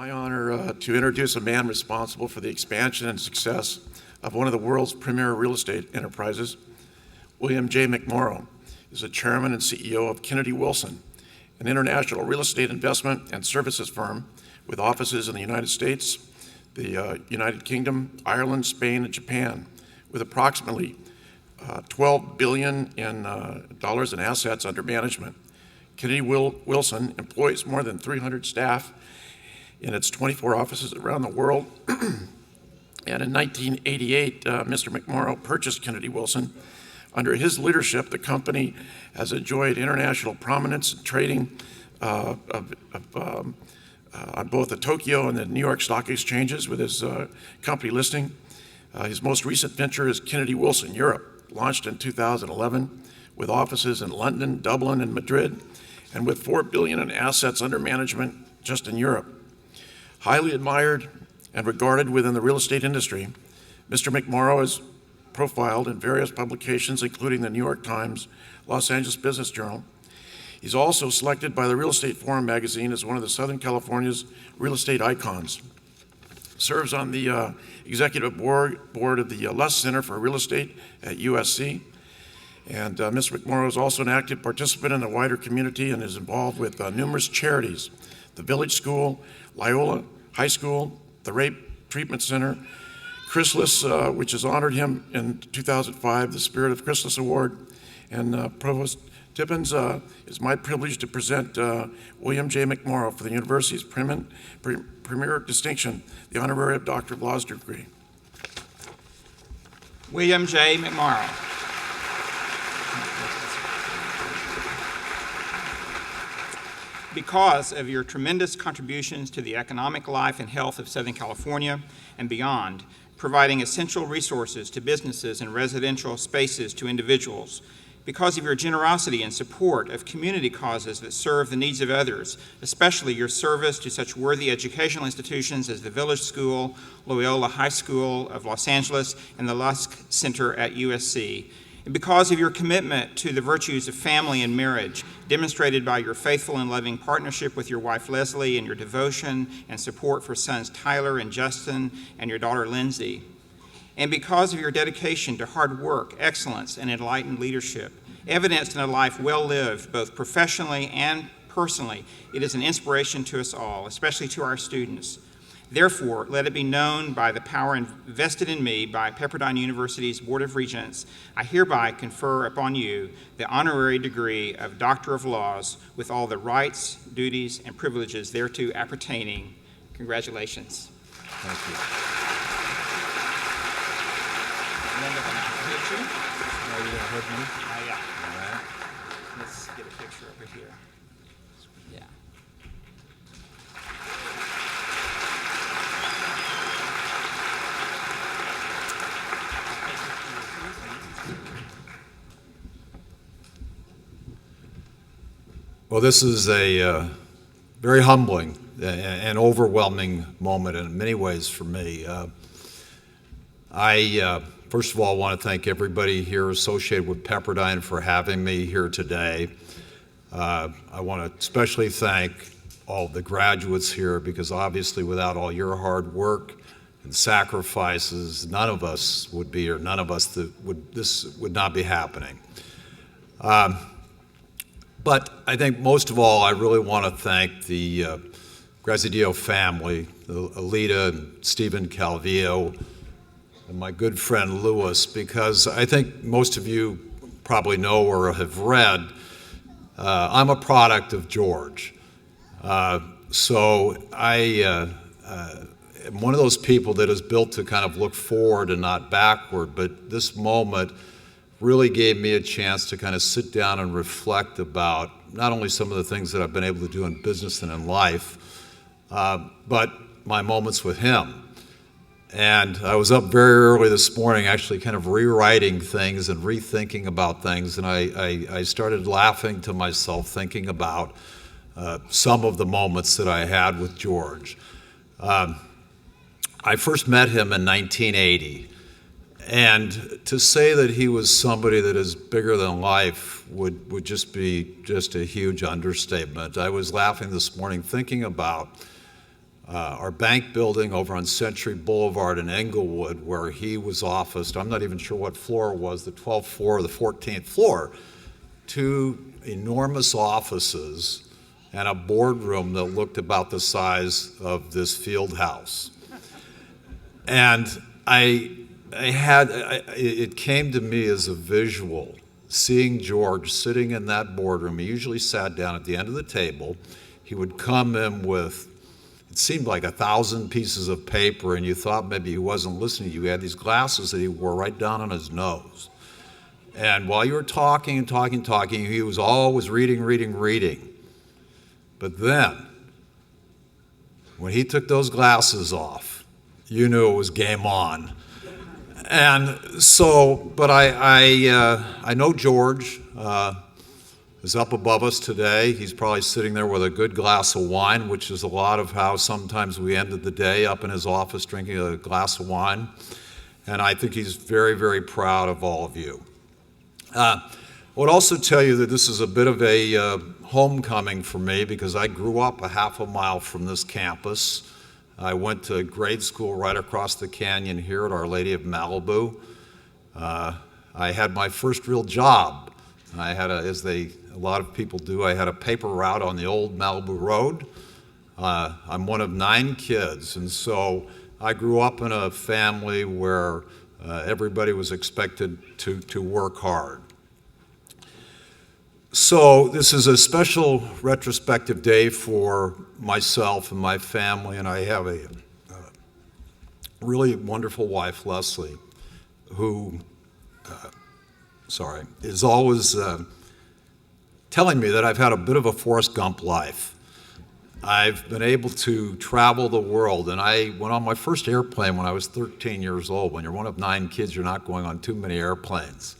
My honor to introduce a man responsible for the expansion and success of one of the world's premier real estate enterprises. William J. McMorrow is the chairman and CEO of Kennedy Wilson, an international real estate investment and services firm with offices in the United States, the United Kingdom, Ireland, Spain, and Japan, with approximately $12 billion in dollars in assets under management. Kennedy Wilson employs more than 300 staff in its 24 offices around the world. And in 1988, Mr. McMorrow purchased Kennedy Wilson. Under his leadership, the company has enjoyed international prominence in trading on both the Tokyo and the New York Stock Exchanges with his company listing. His most recent venture is Kennedy Wilson Europe, launched in 2011 with offices in London, Dublin, and Madrid, and with $4 billion in assets under management just in Europe. Highly admired and regarded within the real estate industry, Mr. McMorrow is profiled in various publications, including the New York Times, Los Angeles Business Journal. He's also selected by the Real Estate Forum magazine as one of the Southern California's real estate icons. Serves on the executive board of the Luss Center for Real Estate at USC. And Mr. McMorrow is also an active participant in the wider community and is involved with numerous charities, the Village School, Loyola High School, the Rape Treatment Center, Chrysalis, which has honored him in 2005, the Spirit of Chrysalis Award. And Provost Tippins, it's my privilege to present William J. McMorrow for the university's premier distinction, the Honorary Doctorate of Laws degree. William J. McMorrow. Because of your tremendous contributions to the economic life and health of Southern California and beyond, providing essential resources to businesses and residential spaces to individuals, because of your generosity and support of community causes that serve the needs of others, especially your service to such worthy educational institutions as the Village School, Loyola High School of Los Angeles, and the Luss Center at USC, and because of your commitment to the virtues of family and marriage, demonstrated by your faithful and loving partnership with your wife Leslie and your devotion and support for sons Tyler and Justin and your daughter Lindsay, and because of your dedication to hard work, excellence, and enlightened leadership, evidenced in a life well lived both professionally and personally. It is an inspiration to us all, especially to our students. Therefore, let it be known by the power invested in me by Pepperdine University's Board of Regents, I hereby confer upon you the honorary degree of Doctor of Laws with all the rights, duties, and privileges thereto appertaining. Congratulations. Thank you. Oh, you heard me? Yeah. All right. Let's get a picture over here. Yeah. Well, this is a very humbling and overwhelming moment in many ways for me. I first of all want to thank everybody here associated with Pepperdine for having me here today. I want to especially thank all the graduates here, because obviously without all your hard work and sacrifices, none of us would be here, this would not be happening. But I think most of all, I really want to thank the Graziadio family, Alita and Stephen Calvillo, and my good friend Louis, because I think most of you probably know or have read, I'm a product of George. So I am one of those people that is built to kind of look forward and not backward, but this moment really gave me a chance to kind of sit down and reflect about not only some of the things that I've been able to do in business and in life, but my moments with him. And I was up very early this morning actually kind of rewriting things and rethinking about things, and I started laughing to myself thinking about some of the moments that I had with George. I first met him in 1980. And to say that he was somebody that is bigger than life would just be a huge understatement. I was laughing this morning thinking about our bank building over on Century Boulevard in Englewood, where he was officed. I'm not even sure what floor it was, the 12th floor or the 14th floor. 2 enormous offices and a boardroom that looked about the size of this field house. And it came to me as a visual, seeing George sitting in that boardroom. He usually sat down at the end of the table. He would come in with, it seemed like 1,000 pieces of paper, and you thought maybe he wasn't listening to you. He had these glasses that he wore right down on his nose. And while you were talking and talking, he was always reading. But then, when he took those glasses off, you knew it was game on. And so, but I know George is up above us today. He's probably sitting there with a good glass of wine, which is a lot of how sometimes we ended the day up in his office drinking a glass of wine. And I think he's very, very proud of all of you. I would also tell you that this is a bit of a homecoming for me because I grew up a half a mile from this campus. I went to grade school right across the canyon here at Our Lady of Malibu. I had my first real job. I had a lot of people do, I had a paper route on the old Malibu Road. I'm one of 9 kids, and so I grew up in a family where everybody was expected to work hard. So this is a special retrospective day for myself and my family, and I have a really wonderful wife, Leslie, who, is always telling me that I've had a bit of a Forrest Gump life. I've been able to travel the world, and I went on my first airplane when I was 13 years old. When you're one of 9 kids, you're not going on too many airplanes.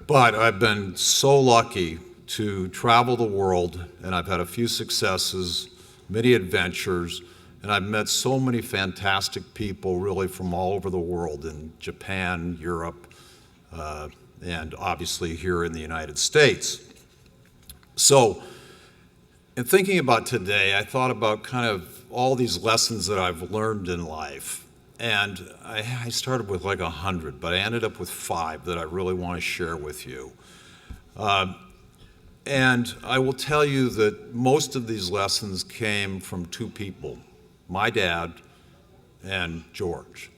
But I've been so lucky to travel the world, and I've had a few successes, many adventures, and I've met so many fantastic people really from all over the world, in Japan, Europe, and obviously here in the United States. So, in thinking about today, I thought about kind of all these lessons that I've learned in life. And I started with like 100, but I ended up with 5 that I really want to share with you. And I will tell you that most of these lessons came from 2 people, my dad and George.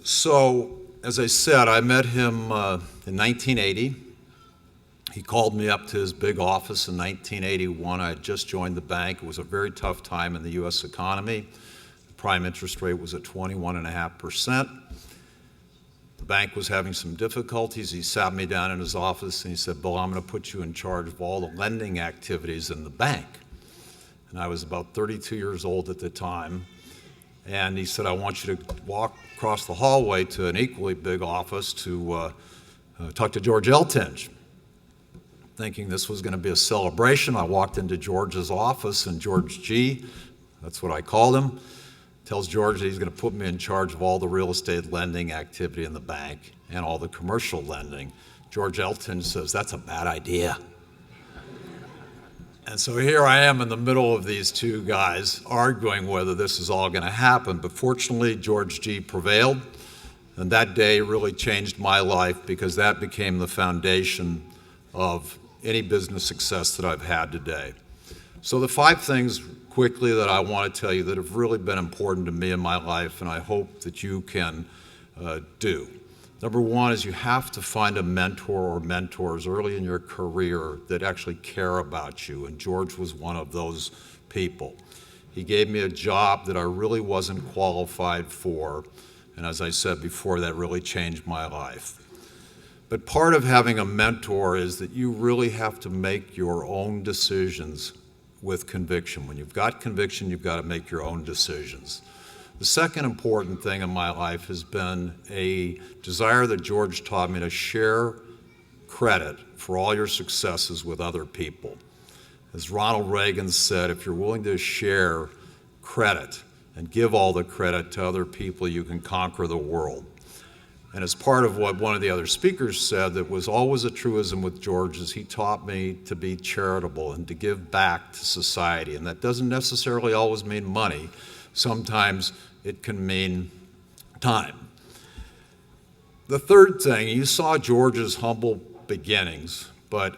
So, as I said, I met him in 1980. He called me up to his big office in 1981. I had just joined the bank. It was a very tough time in the U.S. economy. The prime interest rate was at 21.5%. The bank was having some difficulties. He sat me down in his office and he said, "Bill, I'm going to put you in charge of all the lending activities in the bank." And I was about 32 years old at the time. And he said, "I want you to walk across the hallway to an equally big office to talk to George Eltinge." Thinking this was going to be a celebration, I walked into George's office, and George G., that's what I called him, tells George that he's going to put me in charge of all the real estate lending activity in the bank and all the commercial lending. George Eltinge says, "That's a bad idea." And so here I am in the middle of these 2 guys arguing whether this is all going to happen. But fortunately, George G. prevailed, and that day really changed my life because that became the foundation of any business success that I've had today. So the 5 things quickly that I want to tell you that have really been important to me in my life, and I hope that you can do. Number 1 is you have to find a mentor or mentors early in your career that actually care about you, and George was one of those people. He gave me a job that I really wasn't qualified for, and as I said before, that really changed my life. But part of having a mentor is that you really have to make your own decisions with conviction. When you've got conviction, you've got to make your own decisions. The second important thing in my life has been a desire that George taught me to share credit for all your successes with other people. As Ronald Reagan said, if you're willing to share credit and give all the credit to other people, you can conquer the world. And as part of what one of the other speakers said, that was always a truism with George, is he taught me to be charitable and to give back to society. And that doesn't necessarily always mean money. Sometimes it can mean time. The third thing, you saw George's humble beginnings, but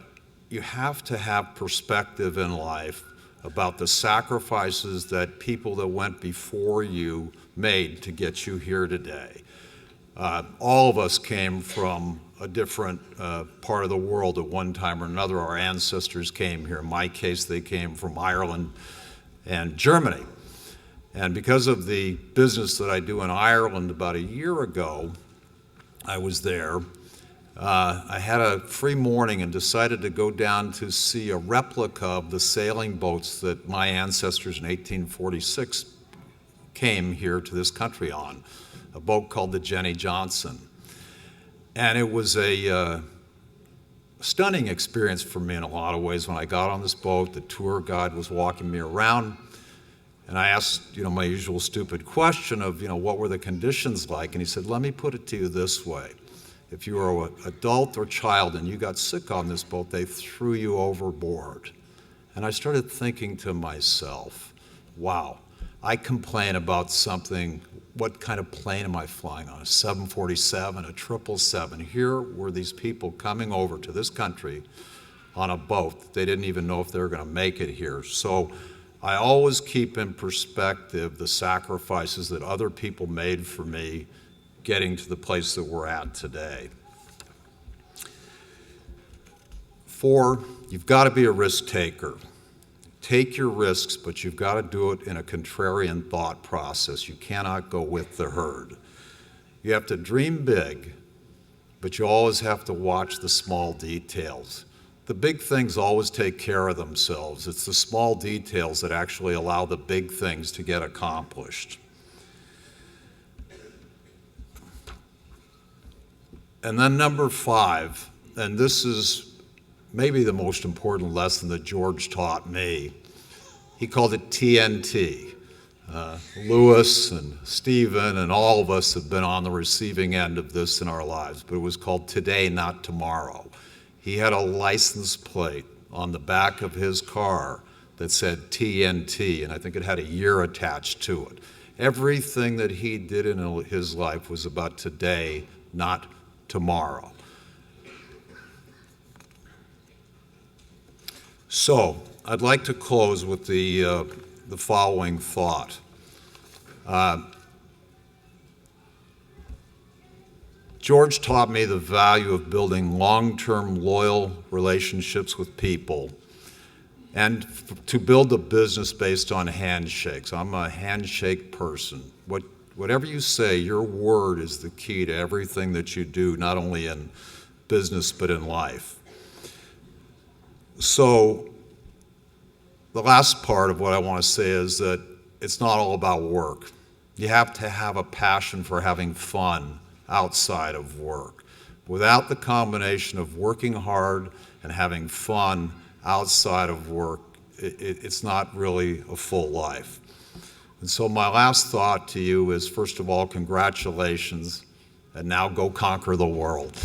you have to have perspective in life about the sacrifices that people that went before you made to get you here today. All of us came from a different part of the world at one time or another. Our ancestors came here. In my case, they came from Ireland and Germany. And because of the business that I do in Ireland, about a year ago, I was there. I had a free morning and decided to go down to see a replica of the sailing boats that my ancestors in 1846 came here to this country on, a boat called the Jenny Johnson. And it was a stunning experience for me in a lot of ways. When I got on this boat, the tour guide was walking me around, and I asked, my usual stupid question of, what were the conditions like? And he said, let me put it to you this way. If you were an adult or child and you got sick on this boat, they threw you overboard. And I started thinking to myself, wow, I complain about something. What kind of plane am I flying on? A 747, a 777? Here were these people coming over to this country on a boat. They didn't even know if they were going to make it here. So I always keep in perspective the sacrifices that other people made for me getting to the place that we're at today. 4, you've got to be a risk taker. Take your risks, but you've got to do it in a contrarian thought process. You cannot go with the herd. You have to dream big, but you always have to watch the small details. The big things always take care of themselves. It's the small details that actually allow the big things to get accomplished. And then number 5, and this is maybe the most important lesson that George taught me. He called it TNT. Lewis and Stephen and all of us have been on the receiving end of this in our lives, but it was called Today, Not Tomorrow. He had a license plate on the back of his car that said TNT, and I think it had a year attached to it. Everything that he did in his life was about today, not tomorrow. So I'd like to close with the following thought. George taught me the value of building long-term loyal relationships with people and to build a business based on handshakes. I'm a handshake person. Whatever you say, your word is the key to everything that you do, not only in business but in life. So the last part of what I want to say is that it's not all about work. You have to have a passion for having fun outside of work. Without the combination of working hard and having fun outside of work, it's not really a full life. And so my last thought to you is, first of all, congratulations, and now go conquer the world.